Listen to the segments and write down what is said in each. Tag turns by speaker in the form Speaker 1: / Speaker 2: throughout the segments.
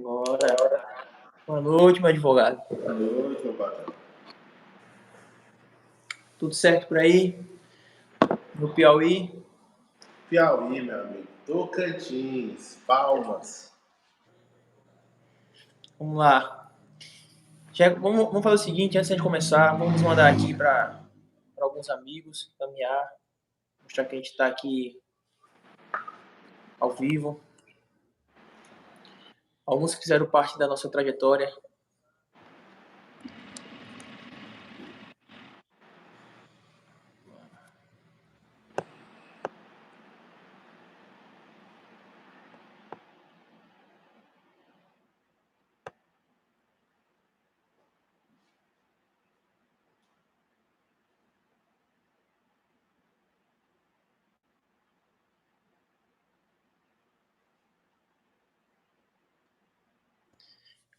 Speaker 1: Bora. Boa noite, meu advogado.
Speaker 2: Boa noite, meu patrão.
Speaker 1: Tudo certo por aí? No Piauí?
Speaker 2: Piauí, meu amigo. Tocantins, Palmas.
Speaker 1: Vamos lá. Vamos fazer o seguinte, antes de começar, vamos mandar aqui para alguns amigos, caminhar, mostrar que a gente está aqui ao vivo. Alguns que fizeram parte da nossa trajetória.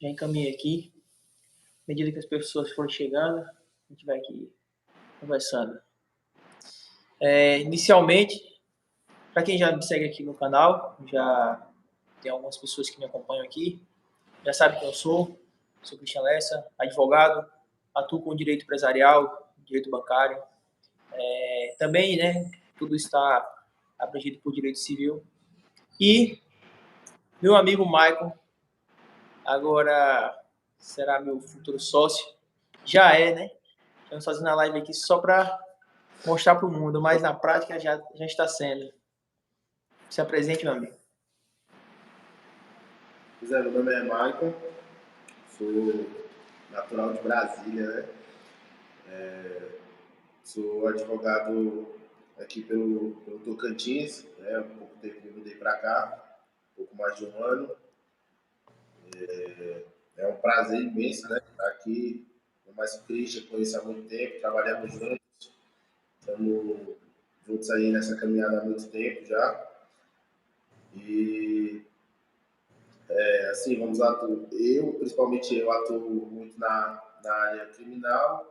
Speaker 1: Já encaminhei aqui. À medida que as pessoas forem chegando, a gente vai aqui conversando. Inicialmente, para quem já me segue aqui no canal, já tem algumas pessoas que me acompanham aqui, já sabe quem eu sou Cristian Lessa, advogado, atuo com direito empresarial, direito bancário. Também, né, tudo está abrangido por direito civil. E meu amigo Michael, agora será meu futuro sócio, já é, né? Estamos fazendo a live aqui só para mostrar para o mundo, mas na prática já está sendo. Se apresente, meu amigo.
Speaker 2: Meu nome é Michael, sou natural de Brasília, né? Sou advogado aqui pelo Tocantins, né? Há pouco tempo que eu mudei para cá, um pouco mais de um ano. É um prazer imenso, né? Estar aqui com mais Christian, conheço há muito tempo, trabalhamos juntos, estamos juntos aí nessa caminhada há muito tempo já. E assim, vamos lá, principalmente eu atuo muito na área criminal.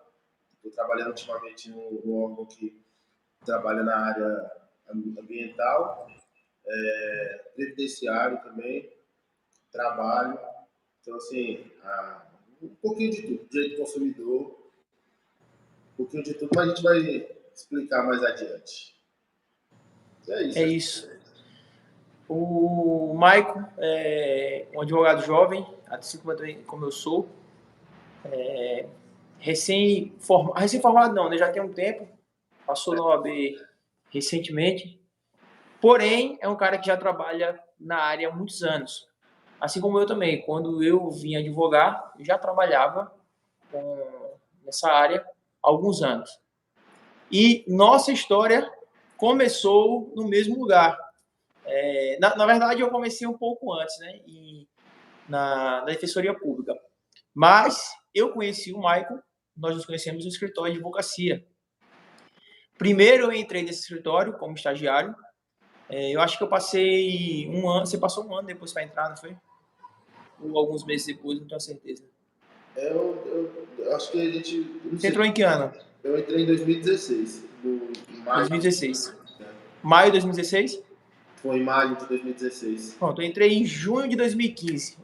Speaker 2: Estou trabalhando ultimamente no órgão que trabalha na área ambiental, previdenciário também, trabalho. Então, assim, um pouquinho de tudo, direito do consumidor, um pouquinho de tudo, mas a gente vai explicar mais adiante. É isso.
Speaker 1: É isso. O Michael é um advogado jovem, assim como eu sou. Recém-formado não, né? Já tem um tempo, passou na OAB recentemente. Porém, é um cara que já trabalha na área há muitos anos. Assim como eu também. Quando eu vim advogar, eu já trabalhava nessa área há alguns anos. E nossa história começou no mesmo lugar. Na verdade, eu comecei um pouco antes, né? Na Defensoria Pública. Mas eu conheci o Michael, nós nos conhecemos no escritório de advocacia. Primeiro eu entrei nesse escritório como estagiário. Eu acho que eu passei um ano. Você passou um ano depois para entrar, não foi? Ou alguns meses depois, não tenho certeza.
Speaker 2: Eu acho que a gente...
Speaker 1: Você entrou em que ano?
Speaker 2: Eu entrei em 2016. Maio.
Speaker 1: 2016. Maio de 2016?
Speaker 2: Foi em maio de 2016.
Speaker 1: Pronto, eu entrei em junho de 2015.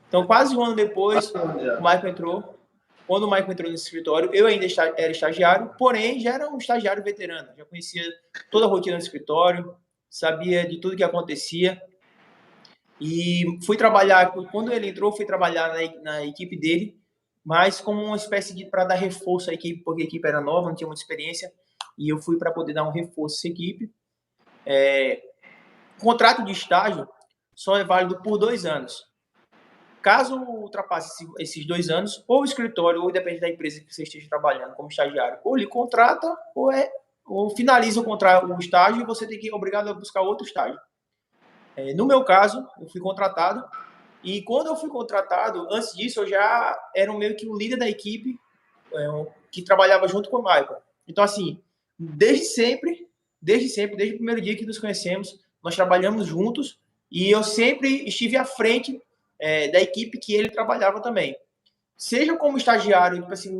Speaker 1: Então, quase um ano depois, o Michael entrou. Quando o Michael entrou nesse escritório, eu ainda era estagiário, porém já era um estagiário veterano. Já conhecia toda a rotina do escritório, sabia de tudo que acontecia. E fui trabalhar, quando ele entrou, fui trabalhar na equipe dele, mas como uma espécie de para dar reforço à equipe, porque a equipe era nova, não tinha muita experiência, e eu fui para poder dar um reforço a essa equipe. O contrato de estágio só é válido por 2 anos. Caso ultrapasse esses 2 anos, ou o escritório, ou depende da empresa que você esteja trabalhando como estagiário, ou lhe contrata, ou finaliza o estágio e você tem que ir obrigado a buscar outro estágio. No meu caso, eu fui contratado, e quando eu fui contratado, antes disso, eu já era meio que o líder da equipe que trabalhava junto com o Michael. Então, assim, desde o primeiro dia que nos conhecemos, nós trabalhamos juntos e eu sempre estive à frente da equipe que ele trabalhava também. Seja como estagiário, tipo assim,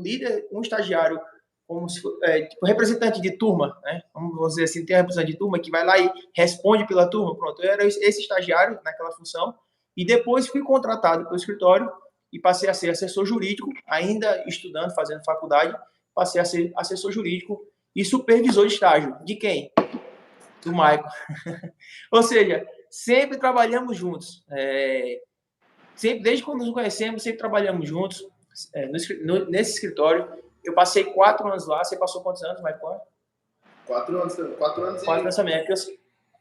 Speaker 1: um estagiário como se, tipo, representante de turma, né? Vamos dizer assim, tem um representante de turma que vai lá e responde pela turma. Pronto, eu era esse estagiário naquela função. E depois fui contratado pelo escritório e passei a ser assessor jurídico, ainda estudando, fazendo faculdade, passei a ser assessor jurídico e supervisor de estágio. De quem? Do Michael. Ou seja, sempre trabalhamos juntos. Sempre, desde quando nos conhecemos, sempre trabalhamos juntos. Nesse escritório, eu passei 4 anos lá. Você passou quantos anos, Michael?
Speaker 2: 4 anos, 4 anos
Speaker 1: 4 anos também.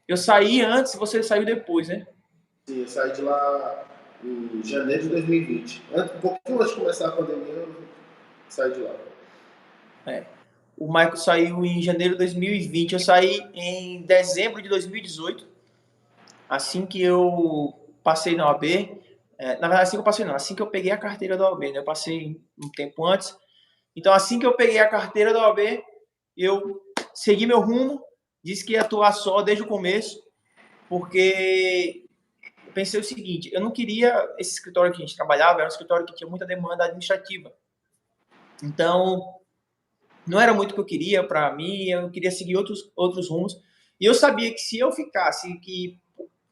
Speaker 1: Eu saí antes, você saiu depois, né?
Speaker 2: Sim, eu saí de lá em janeiro de 2020. Um pouquinho antes de começar a pandemia, eu saí de lá.
Speaker 1: O Michael saiu em janeiro de 2020. Eu saí em dezembro de 2018. Assim que eu passei na OAB. Na verdade, assim que eu passei não. Assim que eu peguei a carteira da OAB, né? Eu passei um tempo antes. Então, assim que eu peguei a carteira da OAB, eu segui meu rumo. Disse que ia atuar só desde o começo. Porque eu pensei o seguinte, eu não queria esse escritório que a gente trabalhava, era um escritório que tinha muita demanda administrativa. Então, não era muito o que eu queria para mim, eu queria seguir outros rumos. E eu sabia que se eu ficasse,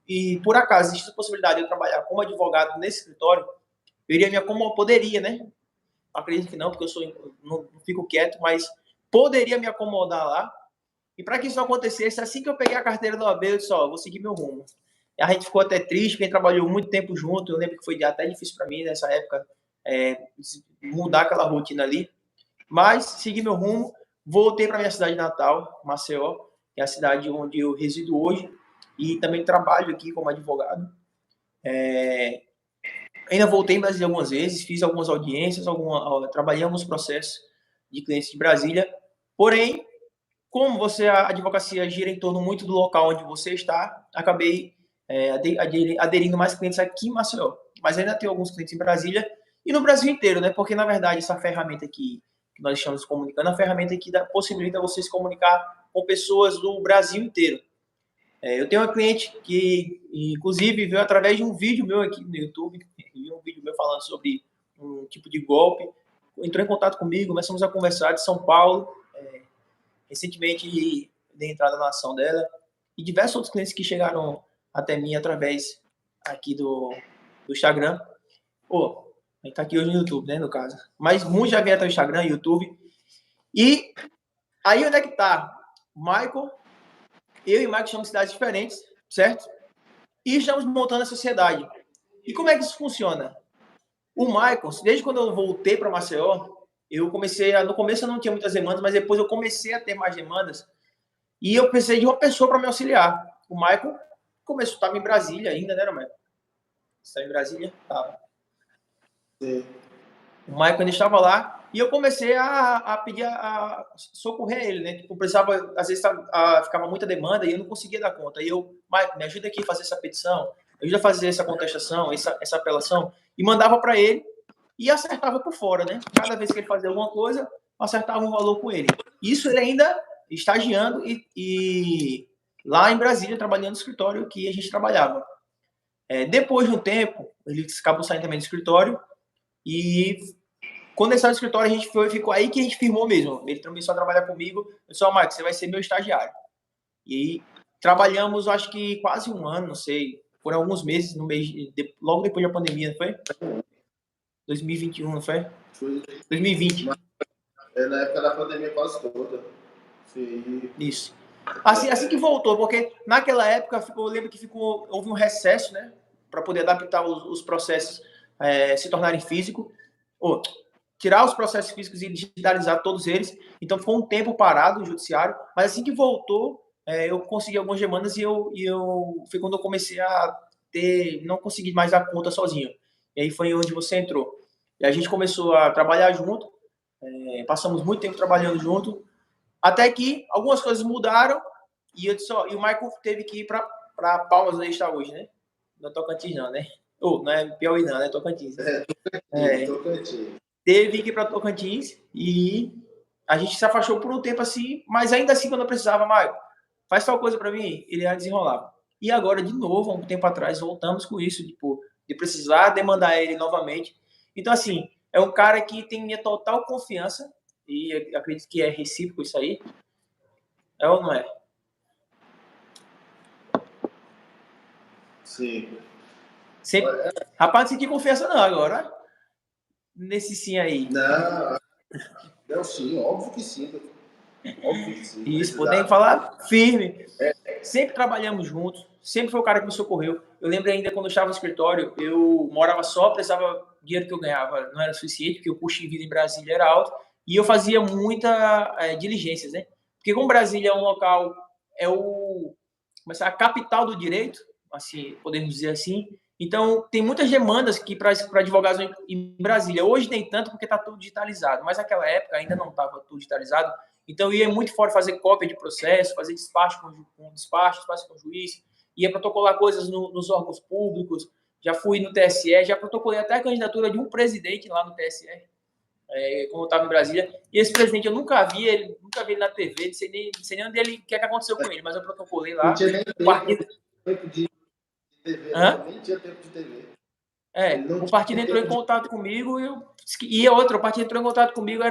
Speaker 1: e por acaso existe a possibilidade de eu trabalhar como advogado nesse escritório, eu iria me acomodar, poderia, né? Acredito que não, porque não fico quieto, mas poderia me acomodar lá. E para que isso acontecesse, assim que eu peguei a carteira da OAB, eu disse, ó, vou seguir meu rumo. E a gente ficou até triste, porque a gente trabalhou muito tempo junto. Eu lembro que foi até difícil para mim nessa época mudar aquela rotina ali. Mas segui meu rumo, voltei para minha cidade natal, Maceió, que é a cidade onde eu resido hoje, e também trabalho aqui como advogado. Ainda voltei em Brasília algumas vezes, fiz algumas audiências, trabalhei em alguns processos de clientes de Brasília. Porém, como a advocacia gira em torno muito do local onde você está, acabei aderindo mais clientes aqui em Maceió. Mas ainda tenho alguns clientes em Brasília e no Brasil inteiro, né? Porque, na verdade, essa ferramenta aqui que nós estamos comunicando, é uma ferramenta que possibilita você se comunicar com pessoas do Brasil inteiro. Eu tenho uma cliente que, inclusive, veio através de um vídeo meu aqui no YouTube, um vídeo meu falando sobre um tipo de golpe, entrou em contato comigo, começamos a conversar de São Paulo, recentemente dei entrada na ação dela, e diversos outros clientes que chegaram até mim através aqui do Instagram. Pô, a gente tá aqui hoje no YouTube, né, no caso. Mas muitos já vieram até o Instagram, YouTube. E aí onde é que tá? Michael, eu e Michael somos cidades diferentes, certo? E estamos montando a sociedade. E como é que isso funciona? O Michael, desde quando eu voltei para Maceió, eu comecei no começo eu não tinha muitas demandas, mas depois eu comecei a ter mais demandas. E eu precisei de uma pessoa para me auxiliar. O Michael estava em Brasília ainda, né, Michael? Você está em Brasília? Tava.
Speaker 2: Sim.
Speaker 1: O Michael ainda estava lá e eu comecei a pedir, a socorrer ele, né? Tipo, precisava, às vezes ficava muita demanda e eu não conseguia dar conta. E eu, Michael, me ajuda aqui a fazer essa petição, me ajuda a fazer essa contestação, essa apelação. E mandava para ele e acertava por fora, né? Cada vez que ele fazia alguma coisa, acertava um valor com ele. Isso ele ainda estagiando e lá em Brasília, trabalhando no escritório que a gente trabalhava. Depois de um tempo, ele acabou saindo também do escritório e quando ele saiu do escritório, a gente ficou aí que a gente firmou mesmo. Ele começou a trabalhar comigo. Eu disse, Mike, você vai ser meu estagiário. E trabalhamos, acho que quase um ano, não sei, por alguns meses, logo depois da pandemia, não foi? 2021, não foi?
Speaker 2: Foi
Speaker 1: 2020.
Speaker 2: na época da pandemia quase toda. Sim.
Speaker 1: Isso. Assim que voltou, porque naquela época eu lembro que houve um recesso, né? Para poder adaptar os processos se tornarem físicos. Tirar os processos físicos e digitalizar todos eles. Então ficou um tempo parado o judiciário, mas assim que voltou, eu consegui algumas demandas e foi quando eu comecei a não consegui mais dar conta sozinho. E aí foi onde você entrou. E a gente começou a trabalhar junto, passamos muito tempo trabalhando junto, até que algumas coisas mudaram e e o Michael teve que ir para Palmas, onde ele está hoje, né? Não é Tocantins não, né? Não é Piauí não, né? Tocantins.
Speaker 2: Tocantins.
Speaker 1: Teve que ir para Tocantins e a gente se afastou por um tempo assim, mas ainda assim, quando eu precisava, Maio, faz tal coisa para mim, ele ia desenrolar. E agora, de novo, há um tempo atrás, voltamos com isso, tipo, de precisar demandar ele novamente. Então, assim, é um cara que tem minha total confiança e acredito que é recíproco isso aí. É ou não é?
Speaker 2: Sim.
Speaker 1: Sempre... Rapaz, não senti confiança não agora. Nesse sim aí.
Speaker 2: Não, sim, óbvio que sim. Óbvio que sim.
Speaker 1: Isso, podemos falar firme. Sempre trabalhamos juntos. Sempre foi o cara que me socorreu. Eu lembro ainda quando eu estava no escritório, eu morava só, precisava dinheiro que eu ganhava não era suficiente, porque o custo de vida em Brasília era alto, e eu fazia muita diligências, né? Porque como Brasília é um local, é o a capital do direito, assim, podemos dizer assim. Então, tem muitas demandas que para advogados em Brasília. Hoje nem tanto porque está tudo digitalizado, mas naquela época ainda não estava tudo digitalizado. Então, ia muito fora fazer cópia de processo, fazer despacho com despacho com o juiz, ia protocolar coisas nos órgãos públicos. Já fui no TSE, já protocolei até a candidatura de um presidente lá no TSE, quando eu estava em Brasília. E esse presidente eu nunca vi ele na TV, não sei nem onde ele, o que aconteceu com ele, mas eu protocolei lá.
Speaker 2: Não tinha nem tempo de TV, né? Nem tinha tempo de TV.
Speaker 1: O partido entrou em contato comigo e o partido entrou em contato comigo,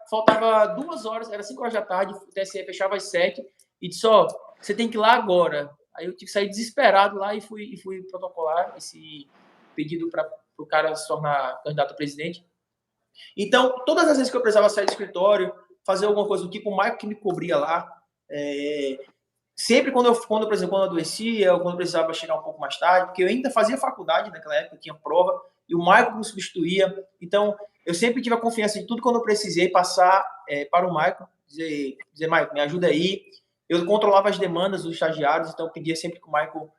Speaker 1: faltava 2 horas, era 5 horas da tarde, o TSE fechava às 7 e disse, você tem que ir lá agora. Aí eu tive que sair desesperado lá e fui protocolar esse pedido para o cara se tornar candidato a presidente. Então, todas as vezes que eu precisava sair do escritório, fazer alguma coisa do tipo, o Maico que me cobria lá, sempre por exemplo, quando eu adoecia, ou quando eu precisava chegar um pouco mais tarde, porque eu ainda fazia faculdade naquela época, tinha prova, e o Maicon me substituía. Então, eu sempre tive a confiança de tudo quando eu precisei passar para o Maicon, dizer Maicon, me ajuda aí. Eu controlava as demandas dos estagiários, então eu pedia sempre que o Maicon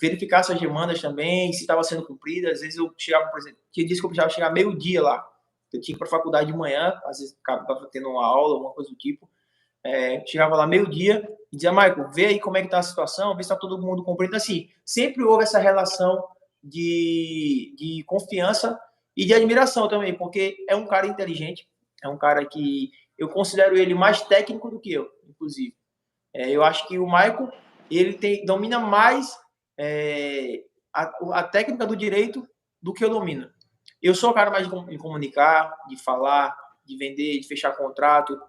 Speaker 1: verificasse as demandas também, se estava sendo cumprida. Às vezes eu chegava, por exemplo, tinha dias que eu precisava chegar meio-dia lá. Eu tinha que ir para a faculdade de manhã, às vezes acabava tendo uma aula, alguma coisa do tipo. Chegava lá meio-dia e dizia, Michael, vê aí como é que tá a situação, vê se tá todo mundo cumprindo. Então, assim, sempre houve essa relação de confiança e de admiração também, porque é um cara inteligente, é um cara que eu considero ele mais técnico do que eu, inclusive. Eu acho que o Michael, ele domina mais a técnica do direito do que eu domino. Eu sou o cara mais de comunicar, de falar, de vender, de fechar contrato,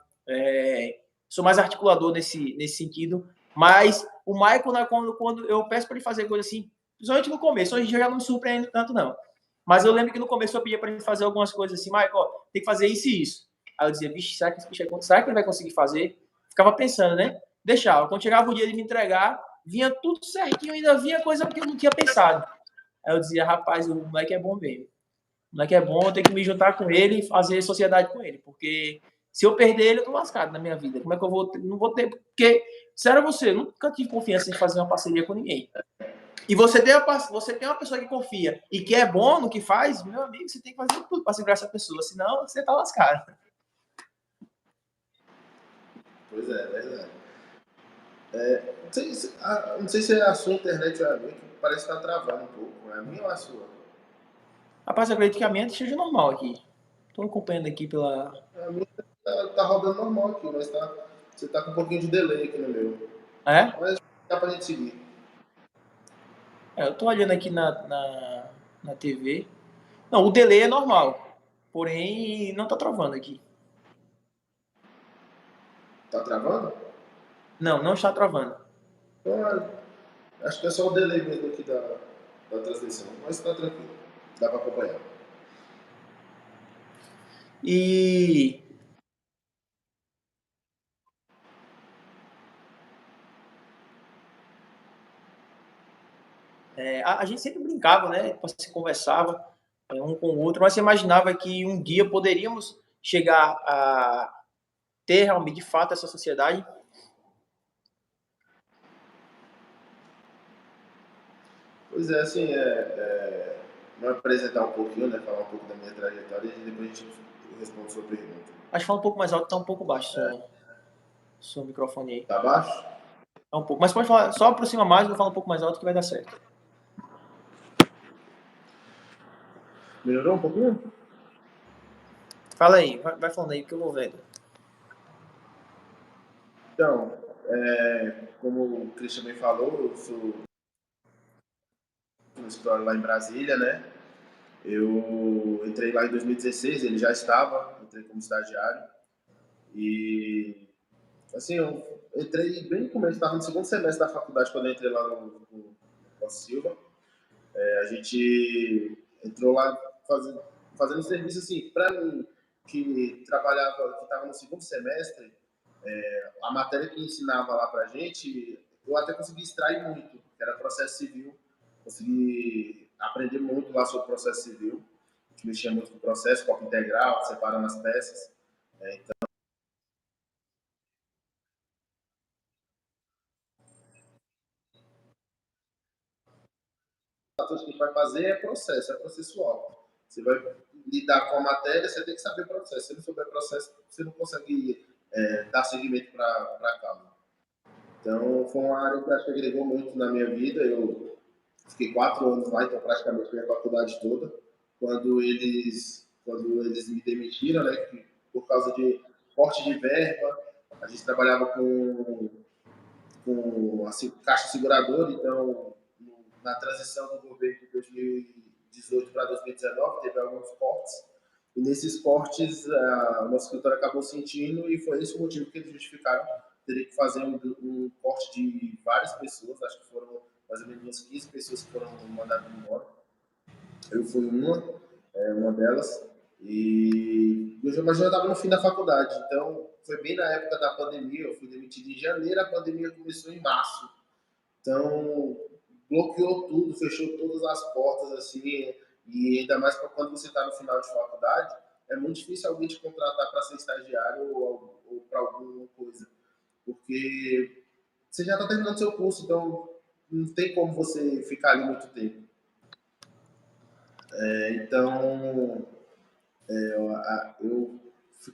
Speaker 1: sou mais articulador nesse sentido, mas o Michael, né, quando eu peço para ele fazer coisa assim, principalmente no começo, a gente já não me surpreende tanto, não. Mas eu lembro que no começo eu pedia para ele fazer algumas coisas assim, Michael, tem que fazer isso e isso. Aí eu dizia, vixe, será que esse bicho será que ele vai conseguir fazer? Ficava pensando, né? Deixava. Quando chegava o dia de me entregar, vinha tudo certinho, ainda vinha coisa que eu não tinha pensado. Aí eu dizia, rapaz, o moleque é bom mesmo. O moleque é bom, eu tenho que me juntar com ele e fazer sociedade com ele, porque se eu perder ele, eu tô lascado na minha vida. Como é que eu vou ter? Não vou ter, porque, sério você, eu nunca tive confiança em fazer uma parceria com ninguém. E você tem uma pessoa que confia e que é bom no que faz, meu amigo, você tem que fazer tudo para segurar essa pessoa, senão você tá lascado.
Speaker 2: Pois é, verdade. Não sei se é a sua internet ou a minha, que parece que tá travando um pouco. É a minha ou a sua?
Speaker 1: Rapaz, eu acredito que a minha esteja normal aqui. Estou acompanhando aqui pela...
Speaker 2: A minha tá rodando normal aqui, mas você tá com um pouquinho de delay aqui no meu.
Speaker 1: É?
Speaker 2: Mas dá pra gente seguir.
Speaker 1: Eu tô olhando aqui na TV. Não, o delay é normal. Porém, não tá travando aqui.
Speaker 2: Tá travando?
Speaker 1: Não, não está travando.
Speaker 2: Então, acho que é só o delay mesmo aqui da transmissão, mas tá tranquilo. Dá pra acompanhar.
Speaker 1: E a gente sempre brincava, né? Se conversava um com o outro, mas você imaginava que um dia poderíamos chegar a ter realmente, de fato, essa sociedade.
Speaker 2: Pois é, assim, me apresentar um pouquinho, né? Falar um pouco da minha trajetória e depois a gente responde a sua pergunta.
Speaker 1: Acho que fala um pouco mais alto, tá um pouco baixo seu microfone aí.
Speaker 2: Tá baixo?
Speaker 1: É um pouco. Mas pode falar, só aproxima mais, eu falo um pouco mais alto que vai dar certo.
Speaker 2: Melhorou um pouquinho?
Speaker 1: Fala aí, vai falando aí que eu vou vendo.
Speaker 2: Então, como o Christian bem falou, eu sou no escritório lá em Brasília, né? Eu entrei lá em 2016, ele já estava, entrei como estagiário. E, assim, eu entrei bem no começo, estava no segundo semestre da faculdade quando eu entrei lá no Costa Silva. A gente entrou lá fazendo serviço assim, para mim, que trabalhava, que estava no segundo semestre, a matéria que ensinava lá para a gente, eu até consegui extrair muito, que era processo civil. Consegui aprender muito lá sobre processo civil. A gente mexia muito com o processo, copo integral, separando as peças. Então, o que a gente vai fazer é processo, é processual. Você vai lidar com a matéria, você tem que saber o processo. Se não souber o processo, você não consegue dar seguimento para a causa. Então, foi uma área que eu acho que agregou muito na minha vida. Eu fiquei 4 anos lá, então praticamente fiz a faculdade toda. Quando eles me demitiram, né, por causa de corte de verba, a gente trabalhava com assim, caixa seguradora, então na transição do governo de 2018 para 2019 teve alguns cortes, e nesses cortes o nosso escritório acabou sentindo, e foi esse o motivo que eles justificaram teria que fazer um corte de várias pessoas. Acho que foram mais ou menos umas 15 pessoas que foram mandadas embora. Eu fui uma delas, mas eu já estava no fim da faculdade, então foi bem na época da pandemia. Eu fui demitido em janeiro, a pandemia começou em março, então bloqueou tudo, fechou todas as portas, assim, e ainda mais para quando você está no final de faculdade, é muito difícil alguém te contratar para ser estagiário ou para alguma coisa, porque você já está terminando seu curso, então não tem como você ficar ali muito tempo. Então, eu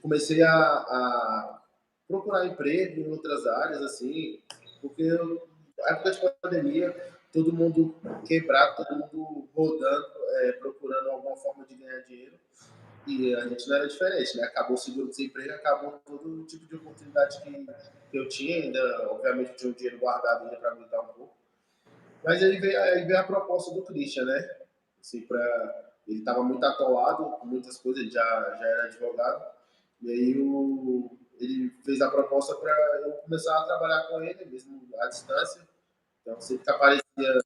Speaker 2: comecei a procurar emprego em outras áreas, assim, porque na época de pandemia, todo mundo quebrado, todo mundo rodando, procurando alguma forma de ganhar dinheiro, e a gente não era diferente, né? Acabou o seguro-desemprego, acabou todo tipo de oportunidade que eu tinha, ainda, obviamente, eu tinha um dinheiro guardado ainda para aguentar um pouco. Mas aí veio a proposta do Christian, né? Assim, ele estava muito atolado com muitas coisas, ele já era advogado, e aí ele fez a proposta para eu começar a trabalhar com ele, mesmo à distância. Então, sempre que aparecia,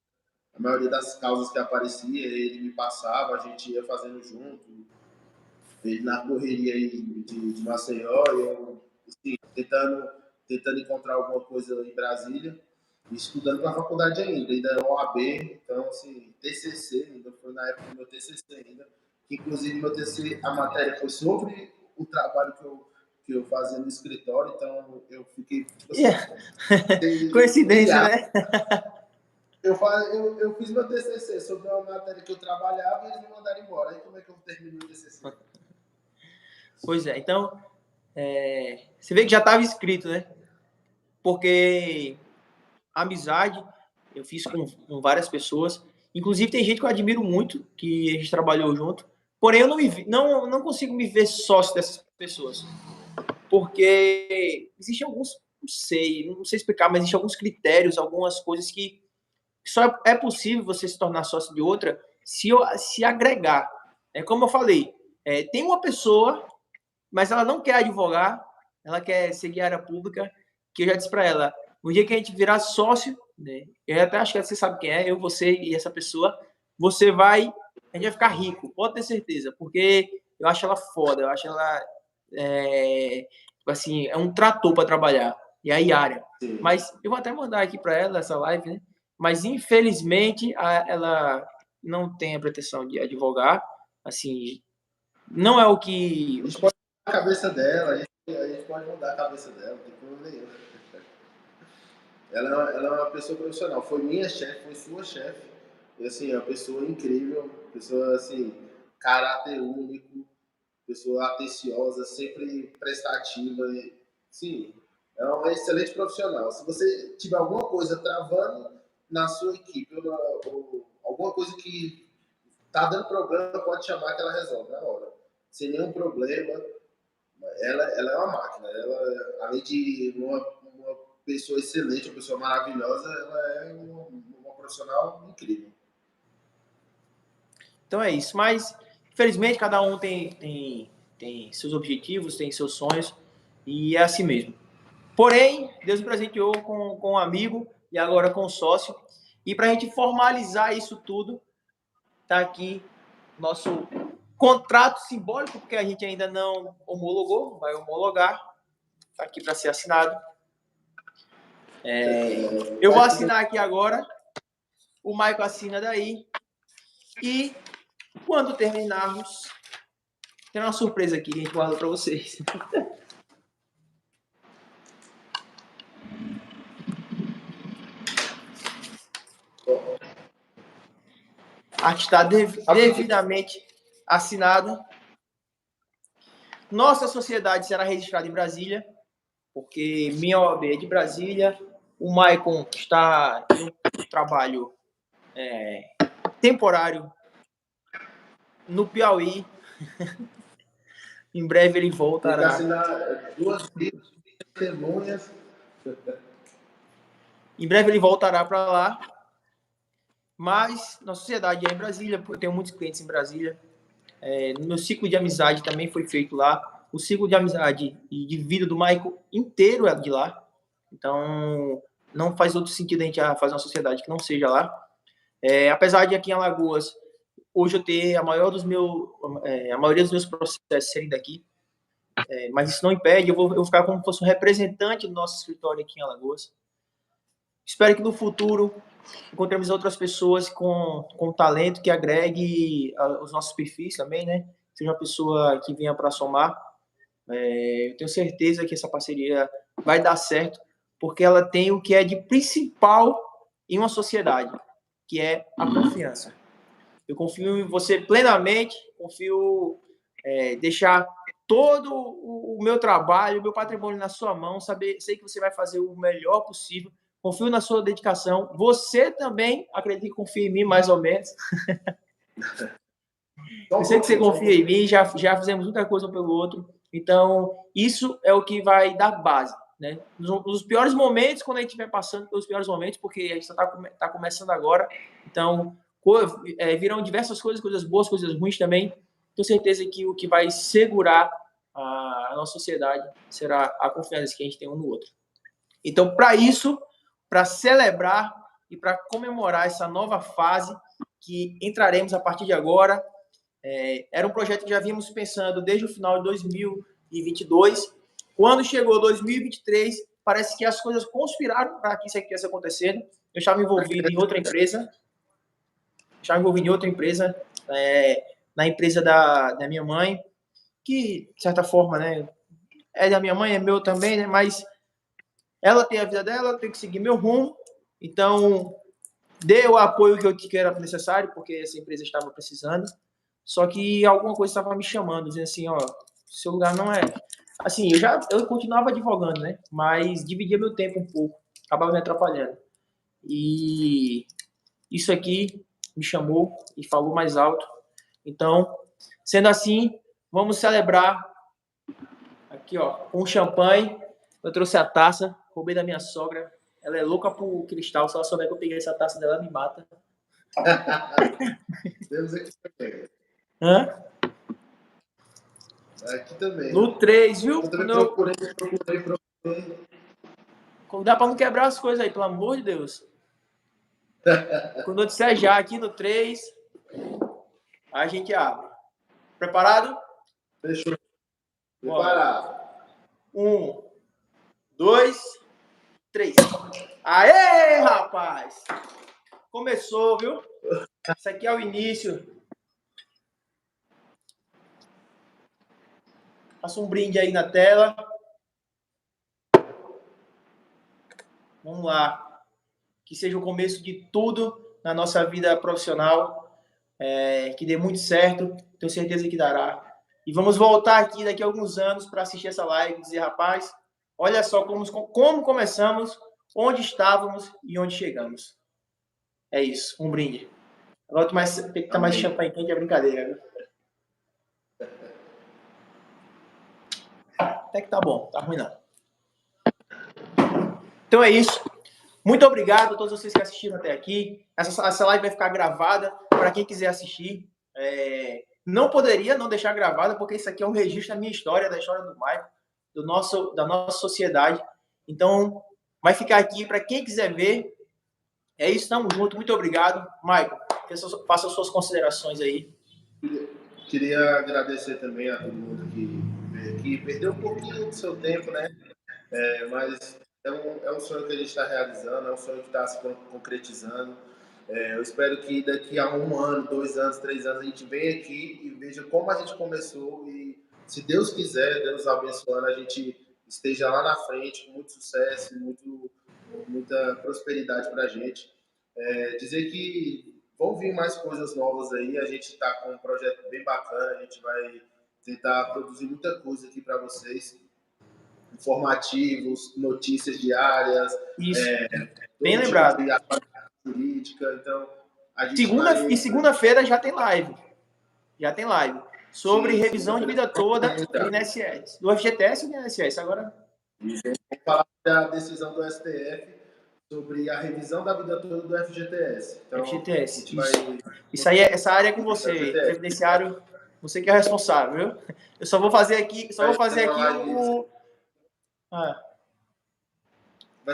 Speaker 2: a maioria das causas que aparecia, ele me passava, a gente ia fazendo junto, ele na correria aí de Maceió, e eu assim, tentando encontrar alguma coisa em Brasília, e estudando para a faculdade ainda era OAB, então, assim, TCC, ainda foi na época do meu TCC ainda, que inclusive meu TCC, a matéria foi sobre o trabalho que eu fazia no escritório, então eu fiquei, tipo assim,
Speaker 1: Coincidência, né?
Speaker 2: Eu fiz meu TCC sobre uma matéria que eu trabalhava e eles me mandaram embora. Aí como é que eu termino o TCC?
Speaker 1: Pois é, então, você vê que já estava escrito, né? Porque amizade eu fiz com várias pessoas. Inclusive, tem gente que eu admiro muito, que a gente trabalhou junto. Porém, eu não consigo me ver sócio dessas pessoas. Porque existem alguns, não sei explicar, mas existem alguns critérios, algumas coisas que só é possível você se tornar sócio de outra se agregar. É como eu falei, tem uma pessoa, mas ela não quer advogar, ela quer seguir a área pública, que eu já disse para ela, no dia que a gente virar sócio, né, eu até acho que você sabe quem é, eu, você e essa pessoa, a gente vai ficar rico, pode ter certeza, porque eu acho ela foda, eu acho ela, assim, é um trator para trabalhar, e a Yara. Mas eu vou até mandar aqui para ela essa live, né? Mas infelizmente ela não tem a pretensão de advogar, assim, não é o que
Speaker 2: A gente pode mudar a cabeça dela, a gente pode mudar a cabeça dela, não tem problema nenhum. Ela é uma pessoa profissional, foi minha chefe, foi sua chefe, e assim, é uma pessoa incrível, pessoa assim, caráter único, pessoa atenciosa, sempre prestativa, sim, é uma excelente profissional. Se você tiver alguma coisa travando na sua equipe, ou alguma coisa que tá dando problema, pode chamar que ela resolve na hora, sem nenhum problema. Ela é uma máquina. Ela, além de uma pessoa excelente, uma pessoa maravilhosa, ela é uma profissional incrível.
Speaker 1: Então é isso. Mas, infelizmente, cada um tem seus objetivos, tem seus sonhos, e é assim mesmo. Porém, Deus me presenteou com um amigo e agora com um sócio. E para a gente formalizar isso tudo, Tá aqui nosso contrato simbólico, porque a gente ainda não homologou, vai homologar. Tá aqui para ser assinado. Eu vou assinar aqui agora. O Maicon assina daí. E quando terminarmos, tem uma surpresa aqui que a gente guarda para vocês. A arte está devidamente assinada. Nossa sociedade será registrada em Brasília, porque minha OAB é de Brasília. O Maicon está em um trabalho temporário no Piauí. Em breve ele voltará.
Speaker 2: Tem que assinar 2 testemunhas.
Speaker 1: Em breve ele voltará para lá. Mas nossa sociedade é em Brasília, eu tenho muitos clientes em Brasília. No meu ciclo de amizade também foi feito lá. O ciclo de amizade e de vida do Maicon inteiro é de lá. Então, não faz outro sentido a gente fazer uma sociedade que não seja lá. Apesar de aqui em Alagoas, hoje eu ter a maioria dos meus processos serem daqui, mas isso não impede, eu vou ficar como se fosse um representante do nosso escritório aqui em Alagoas. Espero que no futuro encontremos outras pessoas com talento que agregue os nossos perfis também, né? Seja uma pessoa que venha para somar. Eu tenho certeza que essa parceria vai dar certo, porque ela tem o que é de principal em uma sociedade, que é a confiança. Eu confio em você plenamente, confio deixar todo o meu trabalho, o meu patrimônio na sua mão, sei que você vai fazer o melhor possível, confio na sua dedicação. Você também, acredito que confia em mim, mais ou menos. Eu sei que você confia em mim, já fizemos muita coisa um pelo outro. Então, isso é o que vai dar base, né? Nos piores momentos, quando a gente estiver passando pelos piores momentos, porque a gente está começando agora, então virão diversas coisas boas, coisas ruins também. Tenho certeza que o que vai segurar a nossa sociedade será a confiança que a gente tem um no outro. Então, para isso, para celebrar e para comemorar essa nova fase que entraremos a partir de agora, era um projeto que já vínhamos pensando desde o final de 2022. Quando chegou 2023, parece que as coisas conspiraram para que isso aqui estivesse acontecendo. Eu estava envolvido em outra empresa, na empresa da minha mãe, que, de certa forma, né, é da minha mãe, é meu também, né, mas ela tem a vida dela, eu tenho que seguir meu rumo. Então, dei o apoio que era necessário, porque essa empresa estava precisando. Só que alguma coisa estava me chamando, dizendo assim, ó, seu lugar não é... Assim, eu continuava advogando, né? Mas dividia meu tempo um pouco, acabava me atrapalhando. E isso aqui me chamou e falou mais alto. Então, sendo assim, vamos celebrar aqui, ó, com champanhe. Eu trouxe a taça, roubei da minha sogra. Ela é louca por cristal, se ela souber que eu peguei essa taça dela, ela me mata.
Speaker 2: Temos aqui também.
Speaker 1: Hã?
Speaker 2: Aqui também.
Speaker 1: No 3, viu?
Speaker 2: Eu também procurei.
Speaker 1: Dá para não quebrar as coisas aí, pelo amor de Deus. Quando eu disser já aqui no 3, a gente abre. Preparado?
Speaker 2: Fechou. Preparado.
Speaker 1: 1, 2, 3. Aê, rapaz! Começou, viu? Isso aqui é o início. Faça um brinde aí na tela. Vamos lá. Que seja o começo de tudo na nossa vida profissional. Que dê muito certo. Tenho certeza que dará. E vamos voltar aqui daqui a alguns anos para assistir essa live e dizer, rapaz, olha só como começamos, onde estávamos e onde chegamos. É isso. Um brinde. Agora tem que estar mais champanhe quente, é brincadeira, viu? Até que tá bom, tá ruim não. Então é isso. Muito obrigado a todos vocês que assistiram até aqui. Essa live vai ficar gravada para quem quiser assistir. Não poderia não deixar gravada, porque isso aqui é um registro da minha história, da história do Maicon, da nossa sociedade. Então, vai ficar aqui para quem quiser ver. É isso, tamo junto. Muito obrigado. Maicon, faça suas considerações aí.
Speaker 2: Queria agradecer também a todo mundo que perdeu um pouquinho do seu tempo, né? Mas é um sonho que a gente está realizando, é um sonho que está se concretizando. Eu espero que daqui a 1 ano, 2 anos, 3 anos, a gente venha aqui e veja como a gente começou e, se Deus quiser, Deus abençoando, a gente esteja lá na frente com muito sucesso, muita prosperidade para a gente. Dizer que vão vir mais coisas novas aí, a gente está com um projeto bem bacana, a gente vai tentar produzir muita coisa aqui para vocês, informativos, notícias diárias,
Speaker 1: Isso, bem lembrado.
Speaker 2: De jurídica, então a gente
Speaker 1: segunda-feira já tem live. Sobre revisão de vida toda do INSS. Do FGTS e do INSS. Agora.
Speaker 2: Vamos falar da decisão do STF sobre a revisão da vida toda do FGTS. Então,
Speaker 1: FGTS. Isso aí, essa área é com você, previdenciário. Você que é responsável, viu? Eu só vou fazer aqui, o.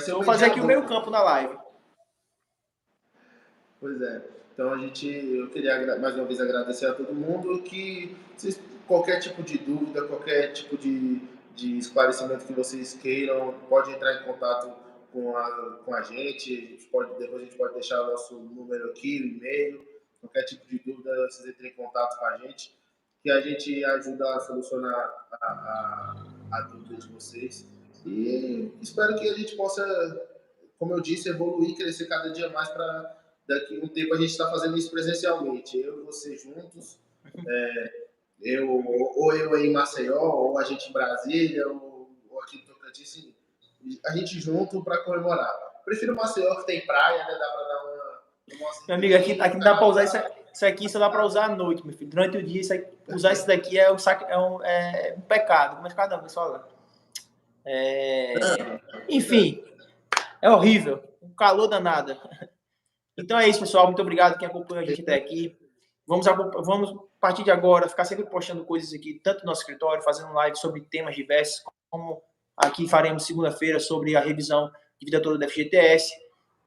Speaker 1: Vou fazer aqui o meio campo na live.
Speaker 2: Pois é. Então eu queria mais uma vez agradecer a todo mundo que qualquer tipo de dúvida, qualquer tipo de esclarecimento que vocês queiram, pode entrar em contato com a gente. Depois a gente pode deixar o nosso número aqui, o e-mail. Qualquer tipo de dúvida, vocês entrem em contato com a gente, que a gente ajuda a solucionar a dúvida de vocês. E espero que a gente possa, como eu disse, evoluir, crescer cada dia mais para daqui a um tempo a gente está fazendo isso presencialmente. Eu e você juntos, ou eu aí em Maceió, ou a gente em Brasília, ou aqui em Tocantins, a gente junto para comemorar. Prefiro Maceió, que tem praia, né? Dá para dar uma
Speaker 1: meu amigo, aqui dá para usar isso aqui, só dá para usar à noite, meu filho. Durante o dia, usar isso daqui é um pecado. Mas cada um, pessoal. Enfim, é horrível. Um calor danado. Então é isso, pessoal. Muito obrigado quem acompanha a gente até aqui. Vamos, a partir de agora, ficar sempre postando coisas aqui, tanto no nosso escritório, fazendo live sobre temas diversos, como aqui faremos segunda-feira sobre a revisão de vida toda da FGTS.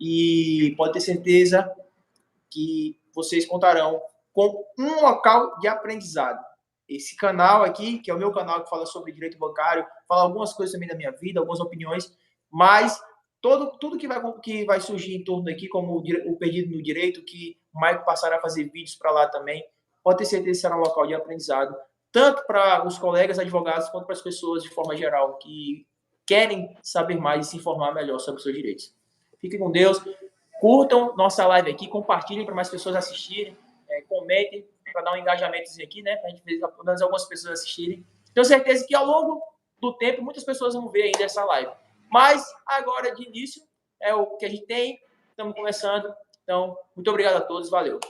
Speaker 1: E pode ter certeza que vocês contarão com um local de aprendizado. Esse canal aqui, que é o meu canal que fala sobre direito bancário, fala algumas coisas também da minha vida, algumas opiniões, mas tudo que vai surgir em torno daqui, como o Perdido no Direito, que o Maico passará a fazer vídeos para lá também, pode ter certeza que será um local de aprendizado, tanto para os colegas advogados, quanto para as pessoas de forma geral, que querem saber mais e se informar melhor sobre os seus direitos. Fiquem com Deus. Curtam nossa live aqui, compartilhem para mais pessoas assistirem, comentem para dar um engajamentozinho aqui, né? Para a gente ver pelo menos algumas pessoas assistirem. Tenho certeza que ao longo do tempo muitas pessoas vão ver ainda essa live. Mas agora, de início, é o que a gente tem. Estamos começando. Então, muito obrigado a todos. Valeu.